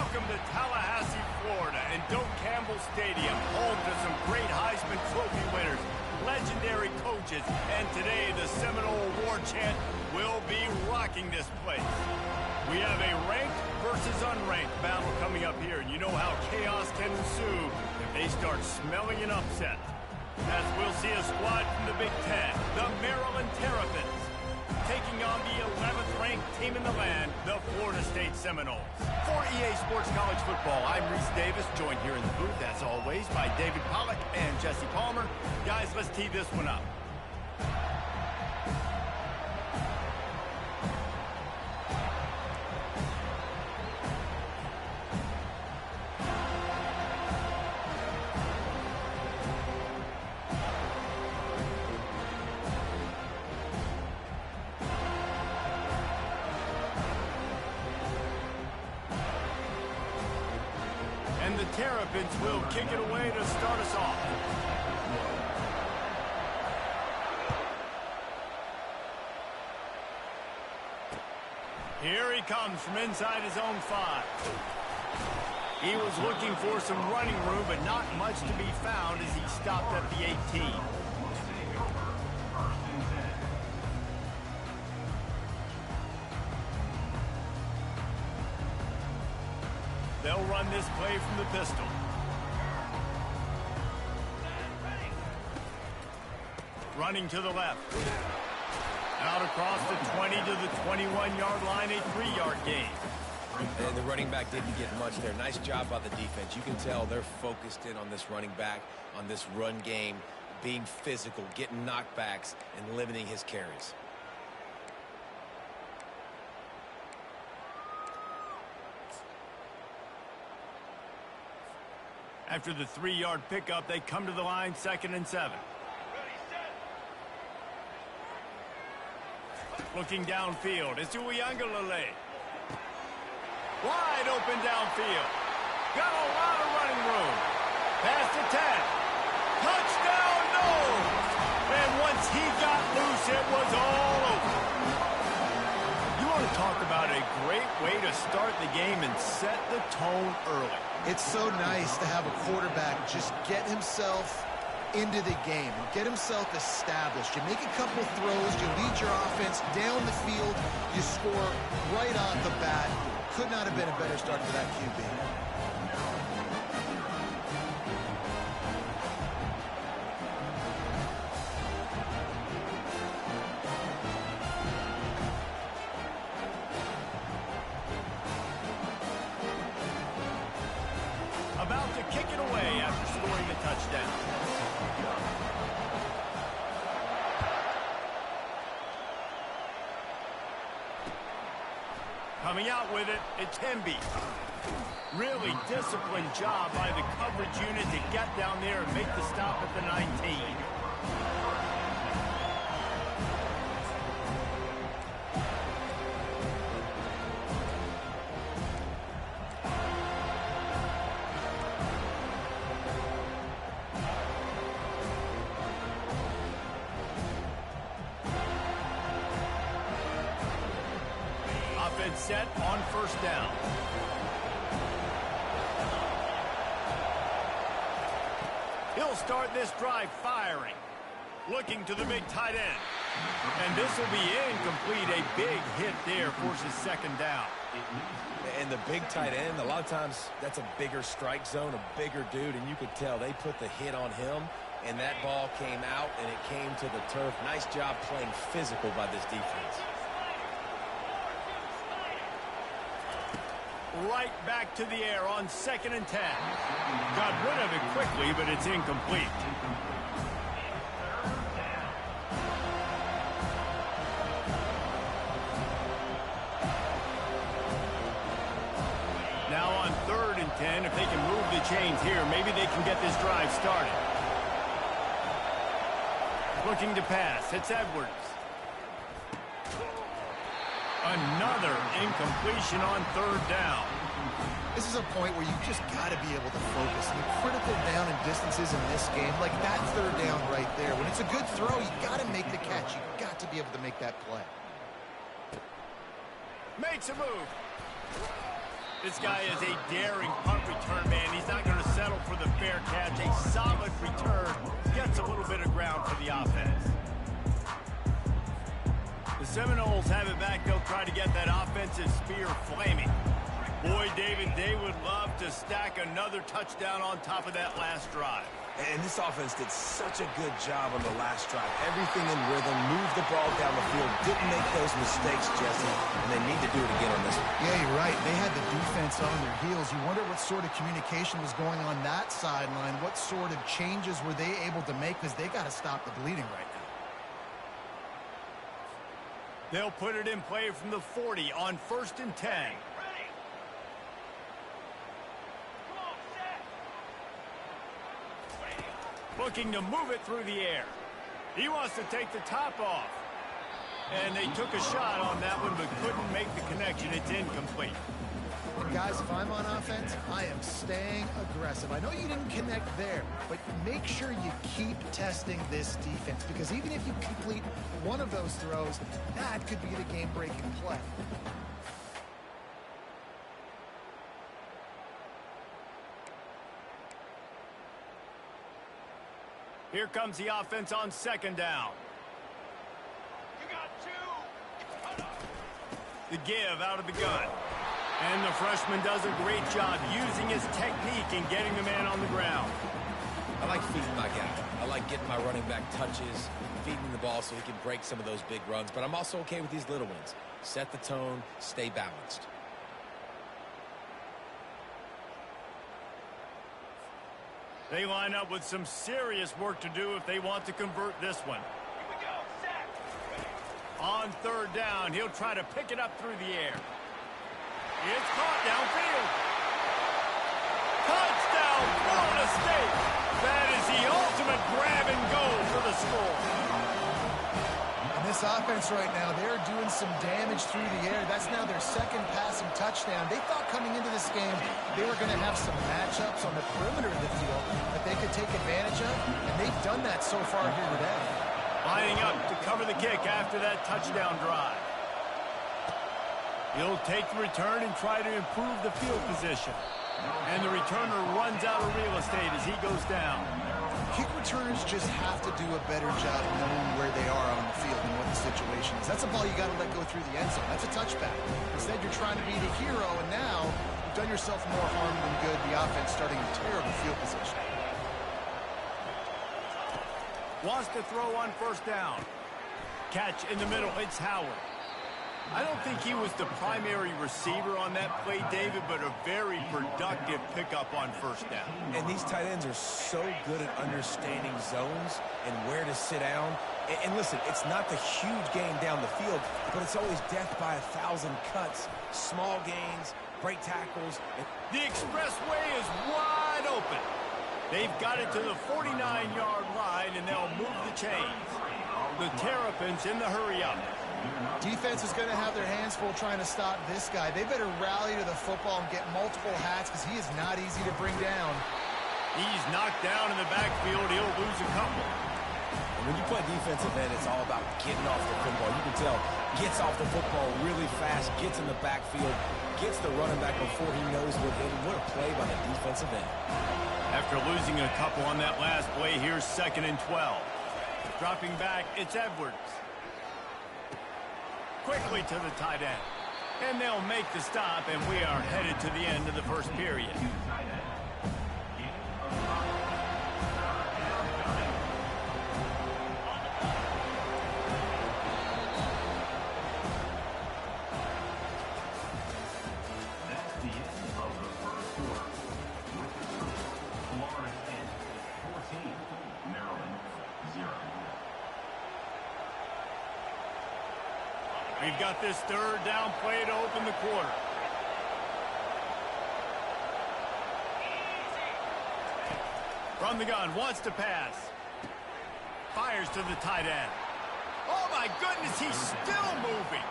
Welcome to Tallahassee, Florida, and Doak Campbell Stadium, home to some great Heisman Trophy winners, legendary coaches, and today the Seminole Award chant will be rocking this place. We have a ranked versus unranked battle coming up here, and you know how chaos can ensue if they start smelling an upset. As we'll see a squad from the Big Ten, the Maryland Terrapins, taking on the 11th ranked team in the land, the Florida State Seminoles. For EA Sports College Football, I'm Reese Davis, joined here in the booth, as always, by David Pollack and Jesse Palmer. Guys, let's tee this one up. And the Terrapins will kick it away to start us off. Here he comes from inside his own 5. He was looking for some running room, but not much to be found as he stopped at the 18. They'll run this play from the pistol. Running to the left. Out across the 20 to the 21-yard line, a 3-yard gain. And the running back didn't get much there. Nice job by the defense. You can tell they're focused in on this running back, on this run game, being physical, getting knockbacks, and limiting his carries. After the 3-yard pickup, they come to the line, 2nd and 7. Looking downfield, it's Uyangalele. Wide open downfield. Got a lot of running room. Past the 10. Touchdown, no! And once he got loose, it was all over. You want to talk about a great way to start the game and set the tone early. It's so nice to have a quarterback just get himself into the game and get himself established. You make a couple throws, you lead your offense down the field, you score right off the bat. Could not have been a better start for that QB. About to kick it away after scoring the touchdown. Coming out with it, it's Hemby. Really disciplined job by the coverage unit to get down there and make the stop at the 19. Offense set on 1st down. He'll start this drive firing. Looking to the big tight end. And this will be incomplete. A big hit there forces 2nd down. And the big tight end, a lot of times that's a bigger strike zone, a bigger dude, and you could tell they put the hit on him, and that ball came out, and it came to the turf. Nice job playing physical by this defense. Right back to the air on 2nd and 10. Got rid of it quickly, but it's incomplete. Now on 3rd and 10, if they can move the chains here, maybe they can get this drive started. Looking to pass, it's Edwards. Another incompletion on 3rd down. This is a point where you just got to be able to focus. The critical down and distances in this game, like that 3rd down right there. When it's a good throw, you got to make the catch. You got to be able to make that play. Makes a move. This guy is a daring punt return man. He's not going to settle for the fair catch. A solid return. Gets a little bit of ground for the offense. The Seminoles have it back. They'll try to get that offensive spear flaming. Boy, David, they would love to stack another touchdown on top of that last drive. And this offense did such a good job on the last drive. Everything in rhythm, moved the ball down the field, didn't make those mistakes, Jesse, and they need to do it again on this one. Yeah, you're right. They had the defense on their heels. You wonder what sort of communication was going on that sideline. What sort of changes were they able to make, because they got to stop the bleeding right now. They'll put it in play from the 40 on 1st and 10. Looking to move it through the air. He wants to take the top off. And they took a shot on that one, but couldn't make the connection. It's incomplete. And guys, if I'm on offense, I am staying aggressive. I know you didn't connect there, but make sure you keep testing this defense, because even if you complete one of those throws, that could be the game-breaking play. Here comes the offense on 2nd down. The give out of the gun. And the freshman does a great job using his technique and getting the man on the ground. I like feeding my guy. I like getting my running back touches, feeding the ball so he can break some of those big runs. But I'm also okay with these little ones. Set the tone, stay balanced. They line up with some serious work to do if they want to convert this one. On 3rd down, he'll try to pick it up through the air. It's caught downfield. Touchdown, Florida State. That is the ultimate grab and go for the score. And this offense right now, they're doing some damage through the air. That's now their 2nd passing touchdown. They thought coming into this game they were going to have some matchups on the perimeter of the field that they could take advantage of, and they've done that so far here today. Lining up to cover the kick after that touchdown drive. He'll take the return and try to improve the field position. And the returner runs out of real estate as he goes down. Kick returners just have to do a better job knowing where they are on the field and what the situation is. That's a ball you got to let go through the end zone. That's a touchback. Instead, you're trying to be the hero, and now you've done yourself more harm than good. The offense starting in terrible field position. Wants to throw on 1st down. Catch in the middle. It's Howard. I don't think he was the primary receiver on that play, David, but a very productive pickup on 1st down. And these tight ends are so good at understanding zones and where to sit down. And listen, it's not the huge gain down the field, but it's always death by 1,000 cuts, small gains, break tackles. The expressway is wide open. They've got it to the 49-yard line, and they'll move the chains. The Terrapins in the hurry-up. Defense is going to have their hands full trying to stop this guy. They better rally to the football and get multiple hats, because he is not easy to bring down. He's knocked down in the backfield. He'll lose a couple. And when you play defensive end, it's all about getting off the football. You can tell, gets off the football really fast, gets in the backfield, gets the running back before he knows what hit him. What a play by the defensive end. After losing a couple on that last play, here's 2nd and 12. Dropping back, it's Edwards. Quickly to the tight end. And they'll make the stop, and we are headed to the end of the 1st period. We've got this 3rd down play to open the quarter. From the gun, wants to pass. Fires to the tight end. Oh, my goodness, he's still moving.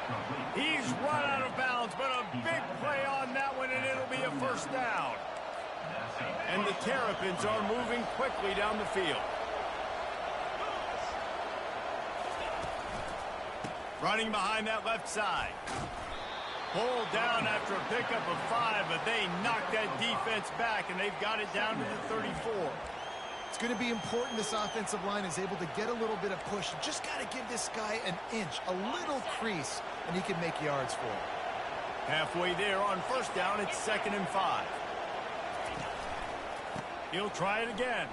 He's run out of bounds, but a big play on that one, and it'll be a 1st down. And the Terrapins are moving quickly down the field. Running behind that left side. Pulled down after a pickup of 5, but they knocked that defense back, and they've got it down to the 34. It's going to be important this offensive line is able to get a little bit of push. You just got to give this guy an inch, a little crease, and he can make yards for it. Halfway there on first down, it's 2nd and 5. He'll try it again.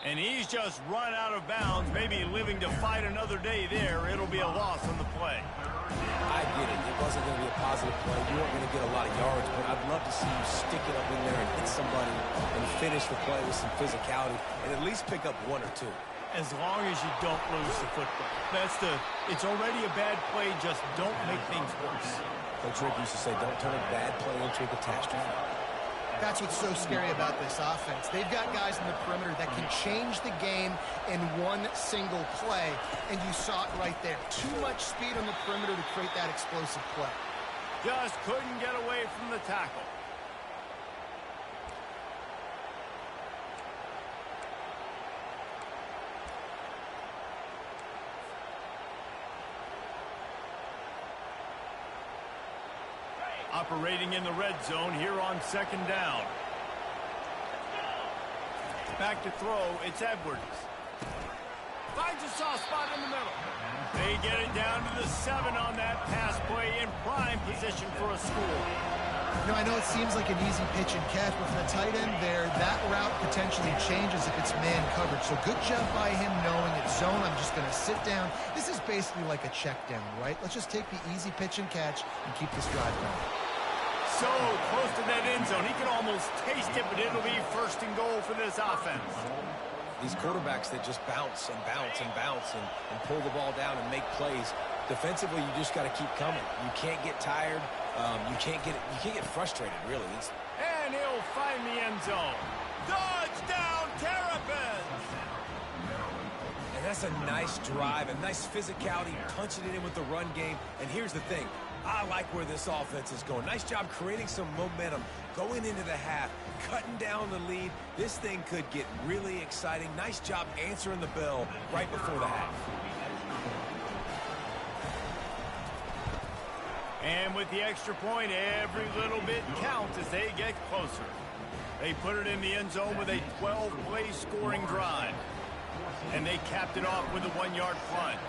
And he's just run out of bounds, maybe living to fight another day there. It'll be a loss on the play. I get it. It wasn't going to be a positive play. You weren't going to get a lot of yards, but I'd love to see you stick it up in there and hit somebody and finish the play with some physicality and at least pick up 1 or 2. As long as you don't lose the football. It's already a bad play, just don't make things worse. Coach Rick used to say, don't turn a bad play into a catastrophe. That's what's so scary about this offense. They've got guys in the perimeter that can change the game in one single play, and you saw it right there. Too much speed on the perimeter to create that explosive play. Just couldn't get away from the tackle. Operating in the red zone here on 2nd down. Back to throw, it's Edwards. Finds a soft spot in the middle. They get it down to the 7 on that pass play in prime position for a score. You know, I know it seems like an easy pitch and catch, but for the tight end there, that route potentially changes if it's man coverage. So good job by him knowing it's zone. I'm just going to sit down. This is basically like a check down, right? Let's just take the easy pitch and catch and keep this drive going. So close to that end zone. He can almost taste it, but it'll be 1st and goal for this offense. These quarterbacks that just bounce and bounce and bounce and pull the ball down and make plays, defensively you just got to keep coming. You can't get tired. You can't get frustrated, really. And he'll find the end zone. Touchdown, Terrapins! And that's a nice drive, a nice physicality, punching it in with the run game. And here's the thing. I like where this offense is going. Nice job creating some momentum, going into the half, cutting down the lead. This thing could get really exciting. Nice job answering the bell right before the half. And with the extra point, every little bit counts as they get closer. They put it in the end zone with a 12-play scoring drive. And they capped it off with a 1-yard plunge.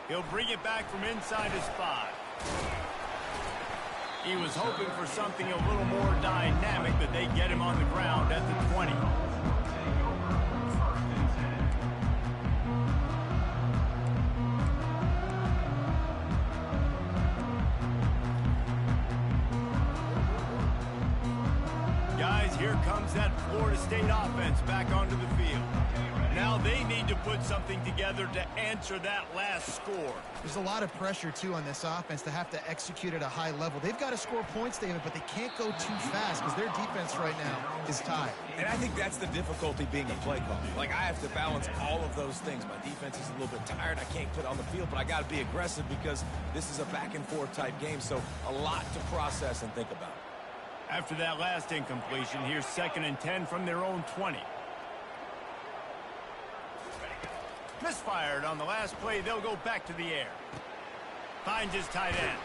He'll bring it back from inside his 5. He was hoping for something a little more dynamic, but they get him on the ground at the 20. Guys, here comes that Florida State offense back onto the field. Now they need to put something together to answer that last score. There's a lot of pressure, too, on this offense to have to execute at a high level. They've got to score points, David, but they can't go too fast because their defense right now is tied. And I think that's the difficulty being a play caller. Like, I have to balance all of those things. My defense is a little bit tired. I can't put it on the field, but I got to be aggressive because this is a back-and-forth type game, so a lot to process and think about. After that last incompletion, here's 2nd and 10 from their own 20. Misfired on the last play. They'll go back to the air. Finds his tight end.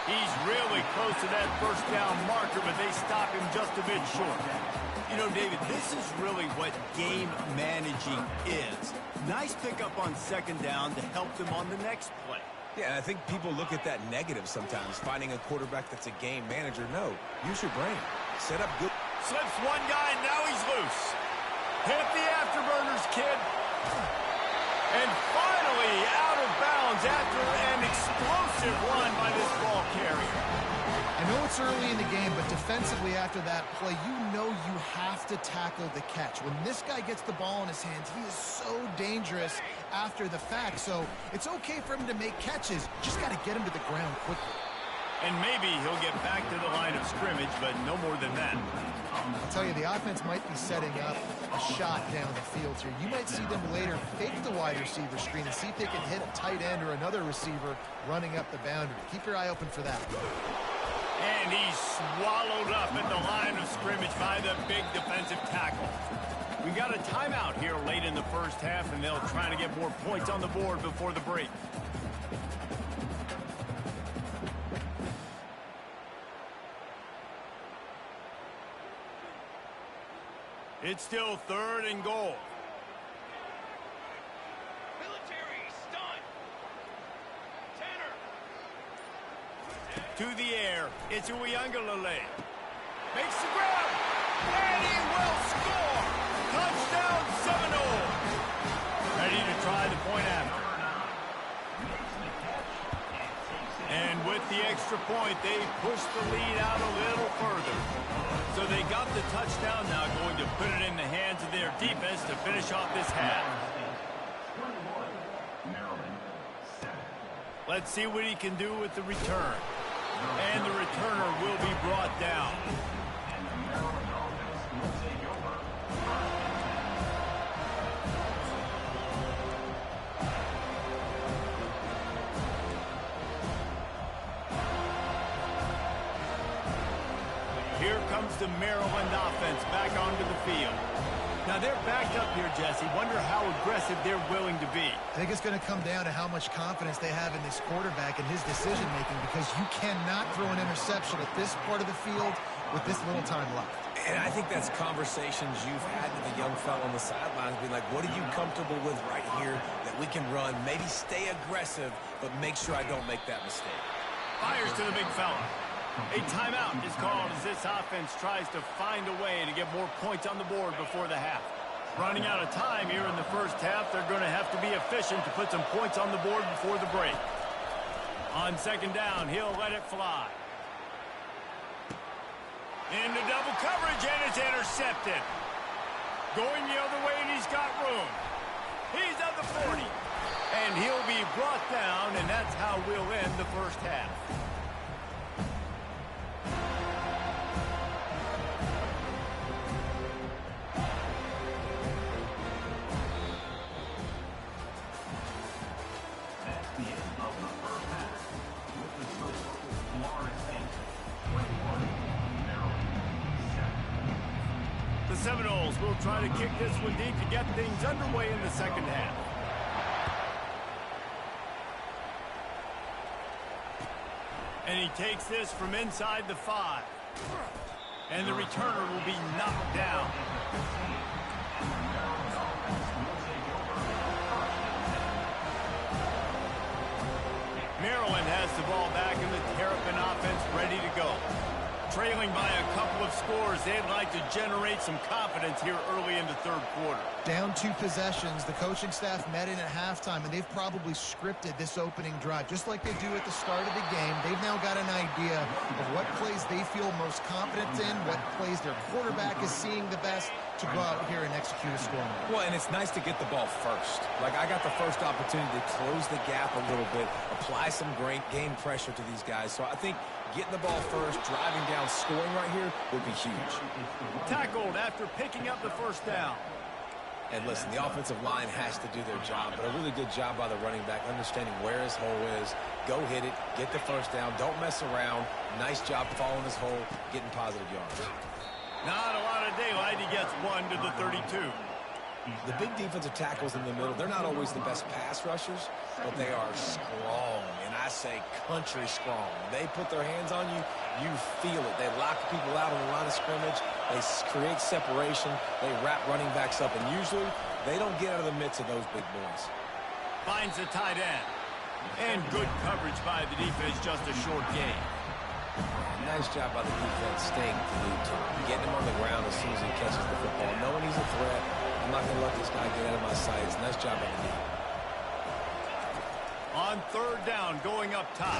He's really close to that 1st down marker, but they stop him just a bit short. You know, David, this is really what game managing is. Nice pickup on 2nd down to help them on the next play. Yeah, I think people look at that negative sometimes, finding a quarterback that's a game manager. No, use your brain. Set up good. Slips one guy, now he's loose. Hit the afterburners, kid. And finally out of bounds after an explosive run by this ball carrier. I know it's early in the game, but defensively after that play, you know you have to tackle the catch. When this guy gets the ball in his hands, he is so dangerous after the fact. So it's okay for him to make catches. Just got to get him to the ground quickly. And maybe he'll get back to the line of scrimmage, but no more than that. I'll tell you, the offense might be setting up a shot down the field here. You might see them later fake the wide receiver screen and see if they can hit a tight end or another receiver running up the boundary. Keep your eye open for that. And he's swallowed up at the line of scrimmage by the big defensive tackle. We got a timeout here late in the first half, and they'll try to get more points on the board before the break. It's still 3rd and goal. Military stunt. Tanner. To the air. It's Uyangalele. Makes the grab. And he will score. Touchdown Seminole. Ready to try the point after. And with the extra point, they push the lead out a little further. So they got the touchdown, now going to put it in the hands of their defense to finish off this half. Let's see what he can do with the return. And the returner will be brought down. Here comes the Maryland offense back onto the field. Now they're backed up here, Jesse. Wonder how aggressive they're willing to be. I think it's going to come down to how much confidence they have in this quarterback and his decision-making, because you cannot throw an interception at this part of the field with this little time left. And I think that's conversations you've had with the young fella on the sidelines, being like, what are you comfortable with right here that we can run? Maybe stay aggressive, but make sure I don't make that mistake. Fires to the big fella. A timeout is called as this offense tries to find a way to get more points on the board before the half. Running out of time here in the first half, they're going to have to be efficient to put some points on the board before the break. On 2nd down, he'll let it fly. Into double coverage, and it's intercepted. Going the other way, and he's got room. He's at the 40. And he'll be brought down, and that's how we'll end the first half. The Seminoles will try to kick this one deep to get things underway in the second half. And he takes this from inside the 5. And the returner will be knocked down. Maryland has the ball back in the Terrapin offense ready to go. Trailing by a couple of scores, they'd like to generate some confidence here early in the 3rd quarter. Down 2 possessions, the coaching staff met in at halftime, and they've probably scripted this opening drive. Just like they do at the start of the game, they've now got an idea of what plays they feel most confident in, what plays their quarterback is seeing the best to go out here and execute a scoring. Well, and it's nice to get the ball first. Like, I got the first opportunity to close the gap a little bit, apply some great game pressure to these guys. So I think getting the ball first, driving down, scoring right here would be huge. Tackled after picking up the first down. And listen, the offensive line has to do their job, but a really good job by the running back, understanding where his hole is. Go hit it, get the first down, don't mess around. Nice job following his hole, getting positive yards. Not a lot of daylight. He gets 1 to the 32. The big defensive tackles in the middle, they're not always the best pass rushers, but they are strong, and I say country strong. They put their hands on you, you feel it. They lock people out on the line of scrimmage. They create separation. They wrap running backs up, and usually they don't get out of the midst of those big boys. Finds the tight end. And good coverage by the defense, just a short gain. Nice job by the defense staying glued to him, getting him on the ground as soon as he catches the football. Knowing he's a threat, I'm not going to let this guy get out of my sights. Nice job by the D. On 3rd down, going up top.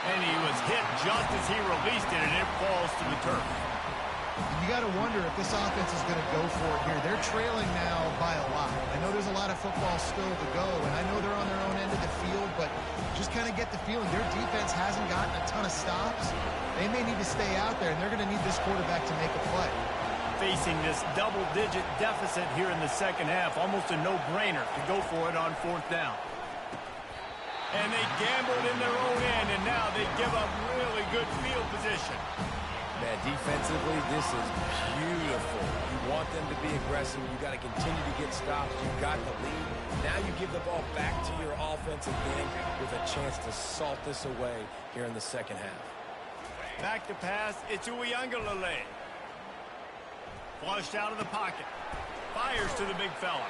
And he was hit just as he released it, and it falls to the turf. You got to wonder if this offense is going to go for it here. They're trailing now by a lot. I know there's a lot of football still to go, and I know they're on their own end of the field, but just kind of get the feeling their defense hasn't gotten a ton of stops. They may need to stay out there, and they're going to need this quarterback to make a play. Facing this double-digit deficit here in the second half, almost a no-brainer to go for it on 4th down. And they gambled in their own end, and now they give up really good field position. Man, defensively, this is beautiful. You want them to be aggressive. You got to continue to get stops. You've got the lead. Now you give the ball back to your offense again with a chance to salt this away here in the second half. Back to pass. It's Uiagalelei. Flushed out of the pocket. Fires to the big fella.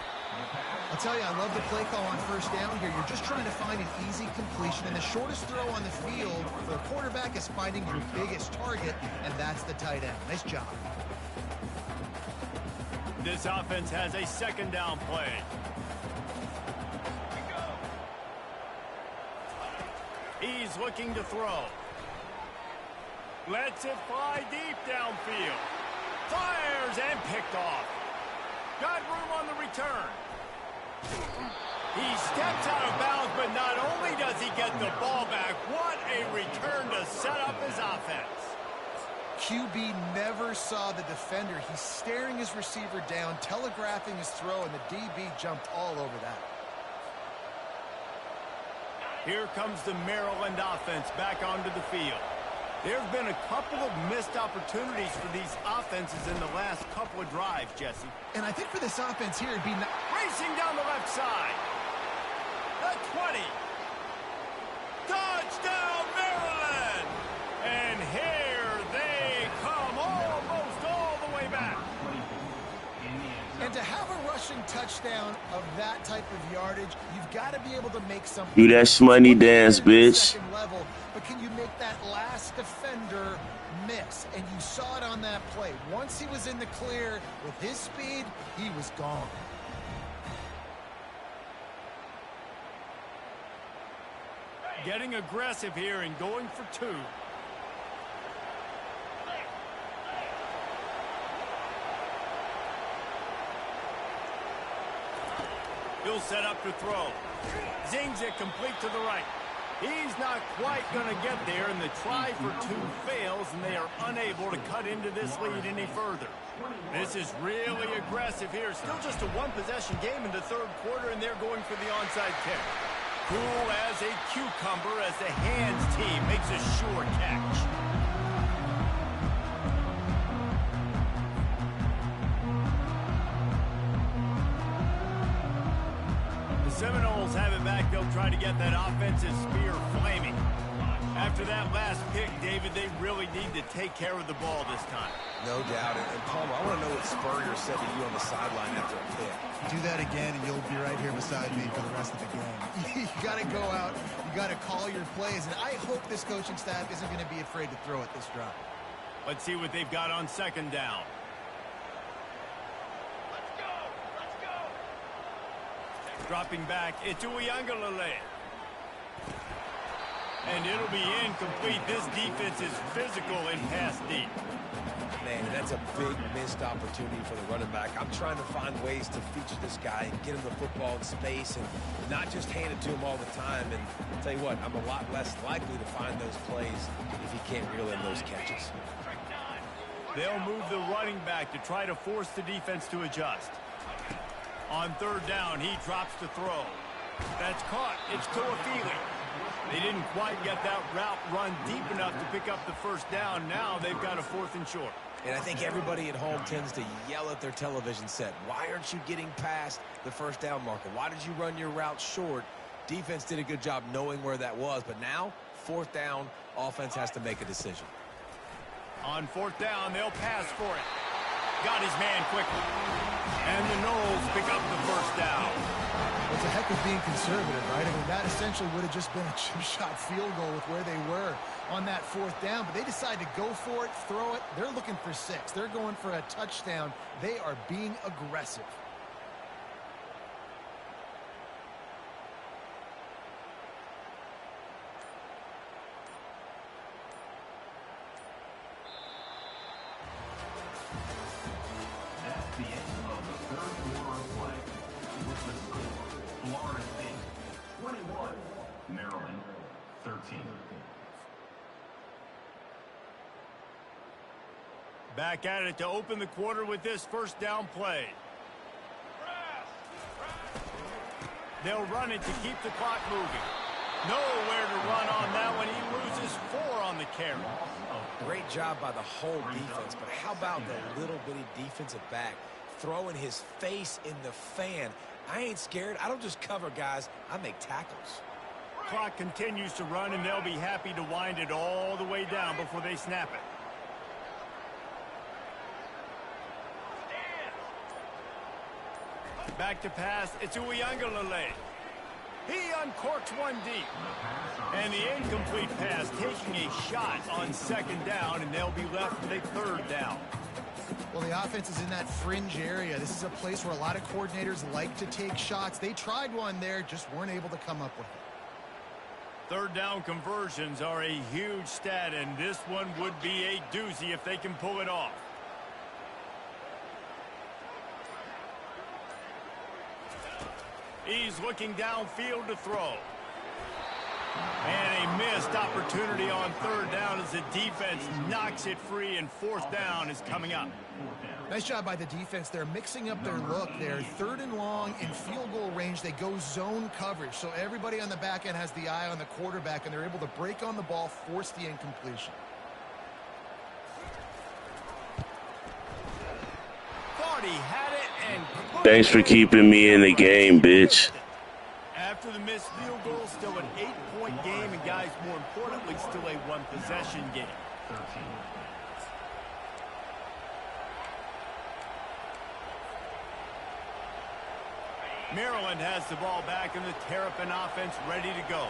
I'll tell you, I love the play call on first down here. You're just trying to find an easy completion, and the shortest throw on the field for the quarterback is finding your biggest target, and that's the tight end. Nice job. This offense has a second down play. He's looking to throw. Lets it fly deep downfield. Fires and picked off. Got room on the return. He steps out of bounds, but not only does he get the ball back, what a return to set up his offense. QB never saw the defender. He's staring his receiver down, telegraphing his throw, and the DB jumped all over that. Here comes the Maryland offense back onto the field. There have been a couple of missed opportunities for these offenses in the last couple of drives, Jesse. And I think for this offense here, it'd be racing down the left side. The 20. Touchdown, Maryland! And here they come, almost all the way back. And to have a rushing touchdown of that type of yardage, you've got to be able to make something. Do that shmoney dance, bitch. Level, but can you make that last defender miss? And you saw it on that play. Once he was in the clear with his speed, he was gone. Getting aggressive here and going for two. He'll set up to throw. Zings it complete to the right. He's not quite going to get there, and the try for two fails, and they are unable to cut into this lead any further. This is really aggressive here. Still just a one-possession game in the third quarter, and they're going for the onside kick. Cool as a cucumber as the hands team makes a sure catch. Seminoles have it back. They'll try to get that offensive spear flaming. After that last pick, David, they really need to take care of the ball this time. No doubt. And Palmer, I want to know what Spurrier said to you on the sideline after a pick. Do that again, and you'll be right here beside me for the rest of the game. You got to go out. You got to call your plays. And I hope this coaching staff isn't going to be afraid to throw it this drive. Let's see what they've got on second down. Dropping back, it's Uiagalelei. And it'll be incomplete. This defense is physical and pass deep. Man, that's a big missed opportunity for the running back. I'm trying to find ways to feature this guy and get him the football in space and not just hand it to him all the time. And I'll tell you what, I'm a lot less likely to find those plays if he can't reel in those catches. They'll move the running back to try to force the defense to adjust. On third down, he drops to throw. That's caught. It's Toafili. They didn't quite get that route run deep enough to pick up the first down. Now they've got a 4th and short. And I think everybody at home tends to yell at their television set. Why aren't you getting past the first down marker? Why did you run your route short? Defense did a good job knowing where that was. But now, 4th down, offense has to make a decision. On 4th down, they'll pass for it. Got his man quickly. And the Noles pick up the first down. It's a heck of being conservative, right? I mean, that essentially would have just been a chip shot field goal with where they were on that 4th down. But they decide to go for it, throw it. They're looking for 6. They're going for a touchdown. They are being aggressive. Maryland, 13. Back at it to open the quarter with this first down play. They'll run it to keep the clock moving. Nowhere to run on that one. He loses 4 on the carry. Great job by the whole defense, but how about the little bitty defensive back throwing his face in the fan? I ain't scared. I don't just cover guys. I make tackles. Clock continues to run, and they'll be happy to wind it all the way down before they snap it. Back to pass. It's Uiagalelei. He uncorks one deep. And the incomplete pass taking a shot on second down, and they'll be left with a third down. Well, the offense is in that fringe area. This is a place where a lot of coordinators like to take shots. They tried one there, just weren't able to come up with it. Third down conversions are a huge stat, and this one would be a doozy if they can pull it off. He's looking downfield to throw. And a missed opportunity on third down as the defense knocks it free, and fourth down is coming up. Nice job by the defense. They're mixing up their look. They're third and long in field goal range. They go zone coverage, so everybody on the back end has the eye on the quarterback, and they're able to break on the ball, force the incompletion. Thought he had it, and Thanks for keeping me in the game, bitch. after the missed field goal, still an 8-point game, and guys, more importantly, still a one-possession game. 13. Maryland has the ball back, and the Terrapin offense ready to go.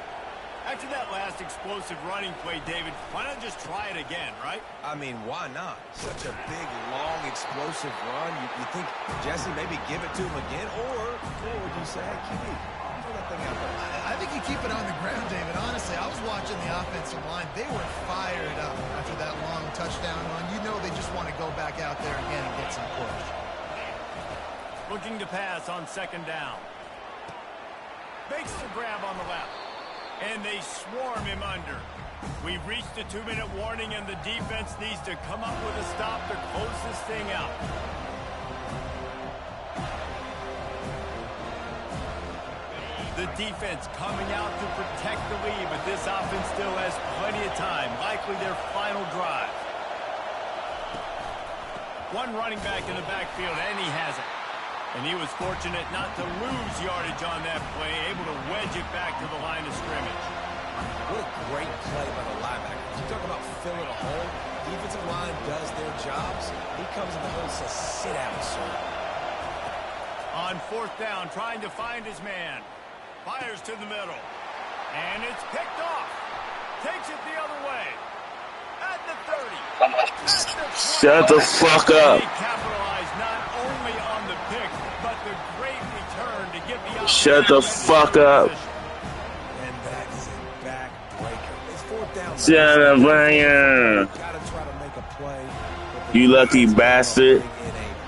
After that last explosive running play, David, why not just try it again, right? I mean, why not? Such a big, long, explosive run. You think, Jesse, maybe give it to him again? Or would you say, hey, QB, throw that thing out there? I think you keep it on the ground, David. Honestly, I was watching the offensive line. They were fired up after that long touchdown run. You know they just want to go back out there again and get some push. Looking to pass on second down. Makes the grab on the left. And they swarm him under. We've reached the 2-minute warning, and the defense needs to come up with a stop to close this thing out. The defense coming out to protect the lead, but this offense still has plenty of time, likely their final drive. One running back in the backfield, and he has it. And he was fortunate not to lose yardage on that play, able to wedge it back to the line of scrimmage. What a great play by the linebacker. You talk about filling a hole. Defensive line does their jobs. He comes in the hole and says, sit down, sir. On fourth down, trying to find his man. Fires to the middle. And it's picked off. Takes it the other way. At the 30. At the 20. Shut the fuck up. They capitalized not only on the pick, but the great return to give the offense. Shut the fuck up. And that is a backbreaker. It's fourth down. Shut up, Brian. Gotta try to make a play. You lucky bastard. In a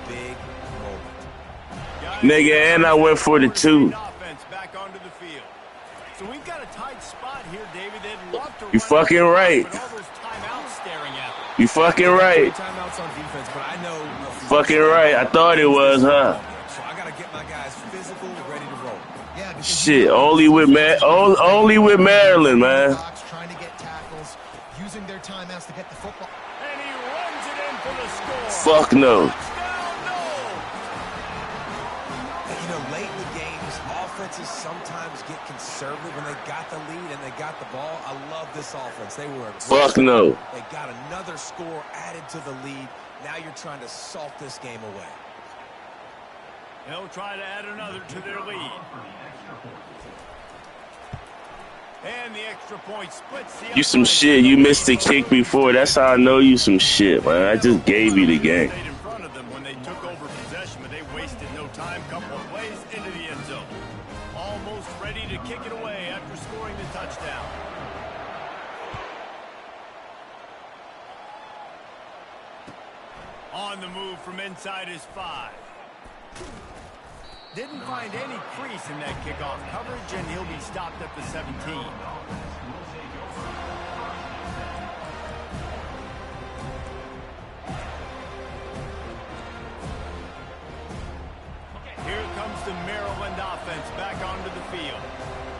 big moment. Nigga, and I went for the 2. Offense back onto the field. So we've got a tight spot here, David. They'd love to You run fucking it, right. but all those timeouts staring at them. You fucking right. Timeouts on defense, but I know. Fucking right. I thought it was, huh? So I gotta get my guys physical, ready to roll. Yeah, because Shit, only with Maryland, man. Trying to get tackles, using their timeouts to get the football. And he runs it in for the score. Fuck no. Touchdown, no. You know, late in the games, offenses sometimes get conservative when they got the lead and they got the ball. I love this offense. They were aggressive. Fuck no. They got another score added to the lead. Now you're trying to salt this game away. They'll try to add another to their lead. And the extra point splits the You some shit. You missed the kick before. That's how I know you some shit, man. I just gave you the game. Stayed in front of them when they took over possession, but they wasted no time. Couple of plays into the end zone. Almost ready to kick it away after scoring the touchdown. On the move from inside his 5. Didn't find any crease in that kickoff coverage, and he'll be stopped at the 17. Here comes the Maryland offense back onto the field.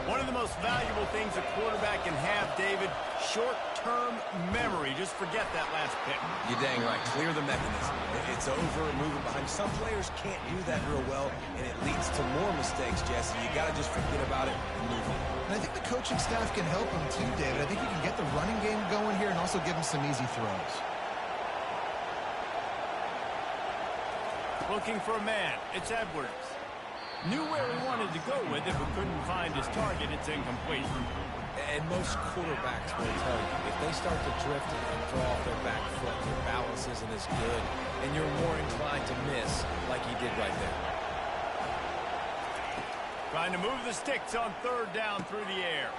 One of the most most valuable things a quarterback can have, David, short-term memory. Just forget that last pick. You're dang right. Clear the mechanism. It's over, move it behind. Some players can't do that real well, and it leads to more mistakes, Jesse. You got to just forget about it and move on. And I think the coaching staff can help him too, David. I think you can get the running game going here and also give him some easy throws. Looking for a man. It's Edwards. Knew where he wanted to go with it, but couldn't find his target. It's incomplete. And most quarterbacks will tell you, if they start to drift and throw off their back foot, their balance isn't as good, and you're more inclined to miss like he did right there. Trying to move the sticks on third down through the air.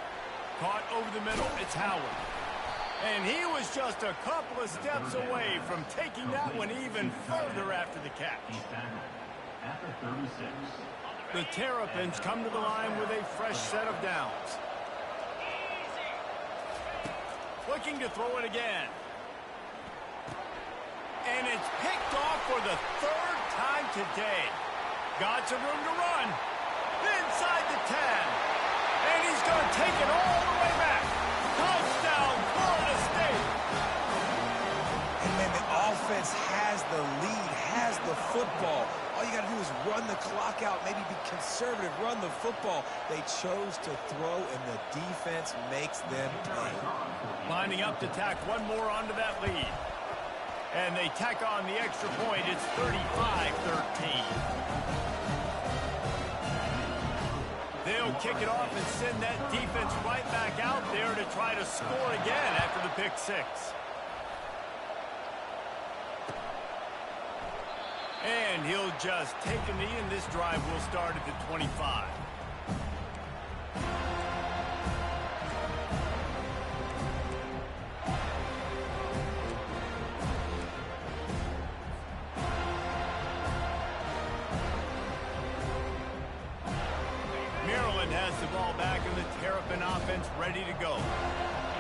Caught over the middle. It's Howard. And he was just a couple of steps away from taking that one even further after the catch. After 36. The Terrapins come to the line with a fresh set of downs. Looking to throw it again. And it's picked off for the third time today. Got some room to run. Inside the 10. And he's going to take it all the way back. Touchdown, Florida State. And man, the offense has the lead, has the football. All you got to do is run the clock out, maybe be conservative, run the football. They chose to throw, and the defense makes them pay. Lining up to tack one more onto that lead. And they tack on the extra point. It's 35-13. They'll kick it off and send that defense right back out there to try to score again after the pick six. And he'll just take a knee, and this drive will start at the 25. Maryland has the ball back, and the Terrapin offense ready to go.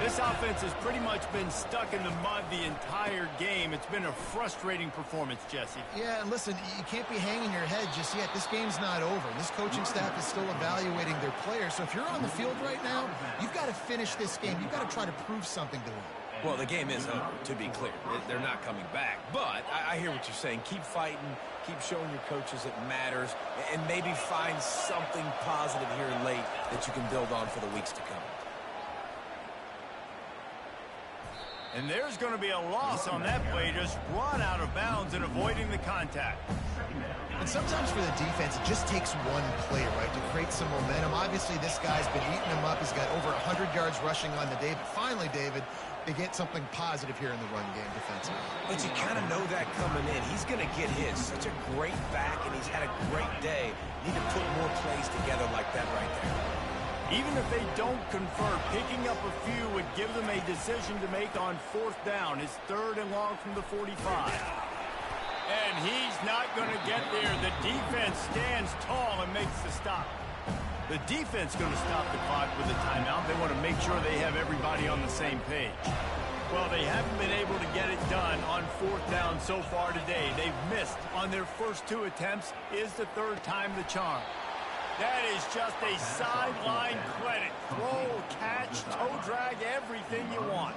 This offense has pretty much been stuck in the mud the entire game. It's been a frustrating performance, Jesse. Yeah, and listen, you can't be hanging your head just yet. This game's not over. This coaching staff is still evaluating their players. So if you're on the field right now, you've got to finish this game. You've got to try to prove something to them. Well, the game is over, to be clear. They're not coming back. But I hear what you're saying. Keep fighting. Keep showing your coaches it matters. And maybe find something positive here late that you can build on for the weeks to come. And there's going to be a loss on that play, just run out of bounds and avoiding the contact. And sometimes for the defense, it just takes one play, right, to create some momentum. Obviously, this guy's been eating him up. He's got over 100 yards rushing on the day. But finally, David, they get something positive here in the run game defensively. But you kind of know that coming in. He's going to get his. Such a great back, and he's had a great day. Need to put more plays together like that right there. Even if they don't convert, picking up a few would give them a decision to make on fourth down. It's 3rd and long from the 45. And he's not going to get there. The defense stands tall and makes the stop. The defense going to stop the clock with a timeout. They want to make sure they have everybody on the same page. Well, they haven't been able to get it done on fourth down so far today. They've missed on their first 2 attempts. Is the 3rd time the charm? That is just a sideline credit. Throw, catch, toe drag, everything you want.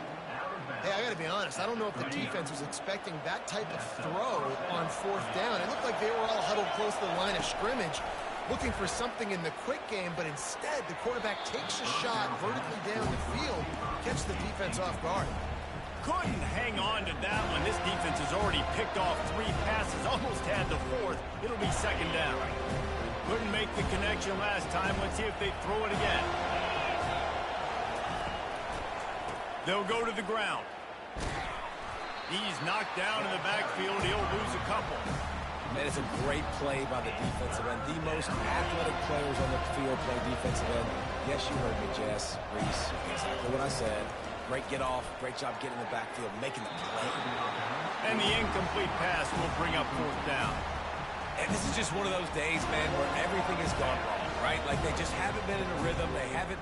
Hey, I got to be honest. I don't know if the defense was expecting that type of throw on fourth down. It looked like they were all huddled close to the line of scrimmage, looking for something in the quick game, but instead the quarterback takes a shot vertically down the field, catch the defense off guard. Couldn't hang on to that one. This defense has already picked off 3 passes, almost had the 4th. It'll be 2nd down. Couldn't make the connection last time. Let's see if they throw it again. They'll go to the ground. He's knocked down in the backfield. He'll lose a couple. Man, it's a great play by the defensive end. The most athletic players on the field play defensive end. Yes, you heard me, Jess, Reese. Exactly what I said. Great get off. Great job getting in the backfield, making the play. And the incomplete pass will bring up 4th down. And this is just one of those days, man, where everything has gone wrong, right? Like they just haven't been in a rhythm. They haven't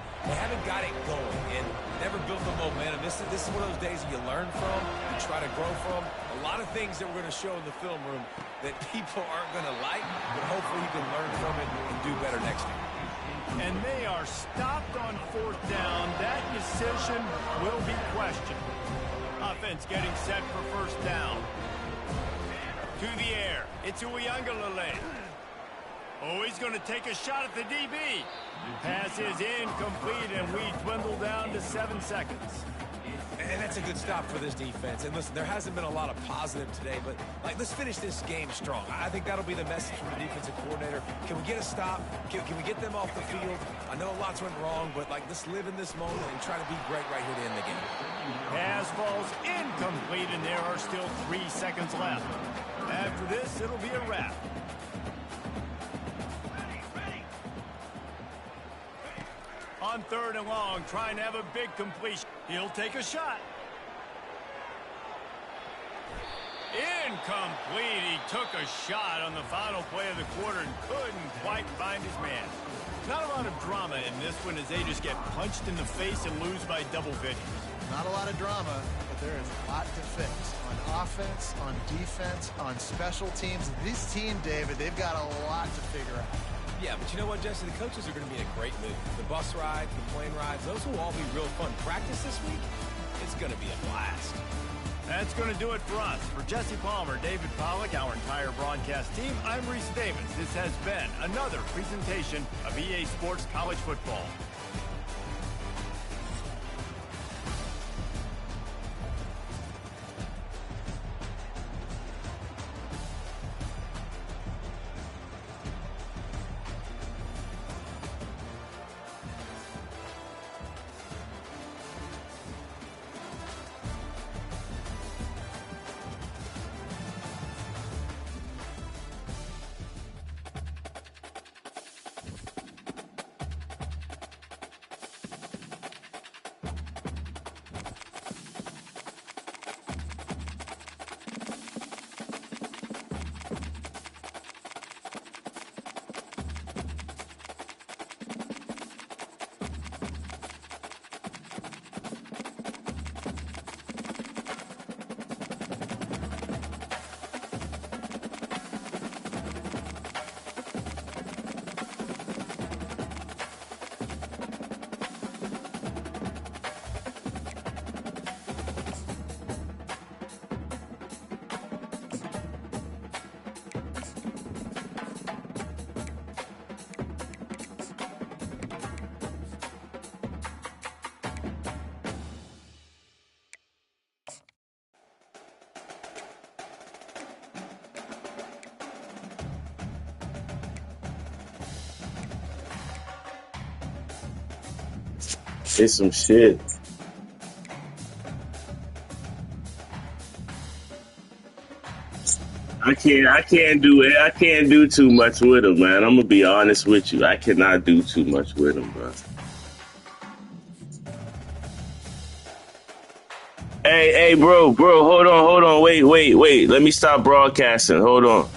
got it going and never built the momentum. This is one of those days you learn from, you try to grow from. A lot of things that we're going to show in the film room that people aren't going to like, but hopefully you can learn from it and do better next year. And they are stopped on fourth down. That decision will be questioned. Offense getting set for first down. To the air. It's Uyangalele. Oh, he's going to take a shot at the DB. Pass is incomplete, and we dwindle down to 7 seconds. And that's a good stop for this defense. And listen, there hasn't been a lot of positive today, but let's finish this game strong. I think that'll be the message from the defensive coordinator. Can we get a stop? Can we get them off the field? I know lots went wrong, but let's live in this moment and try to be great right here to end the game. Pass falls incomplete, and there are still 3 seconds left. After this, it'll be a wrap. On 3rd and long, trying to have a big completion. He'll take a shot. Incomplete. He took a shot on the final play of the quarter and couldn't quite find his man. Not a lot of drama in this one as they just get punched in the face and lose by double digits. Not a lot of drama, but there is a lot to fix. On offense, on defense, on special teams. This team, David, they've got a lot to figure out. Yeah, but you know what, Jesse? The coaches are going to be in a great mood. The bus ride, the plane rides, those will all be real fun. Practice this week, it's going to be a blast. That's going to do it for us. For Jesse Palmer, David Pollack, our entire broadcast team, I'm Reese Davis. This has been another presentation of EA Sports College Football. It's some shit. I can't do too much with him, man. I'm gonna be honest with you. I cannot do too much with him, bro. Hey, bro, hold on, wait. Let me stop broadcasting. Hold on.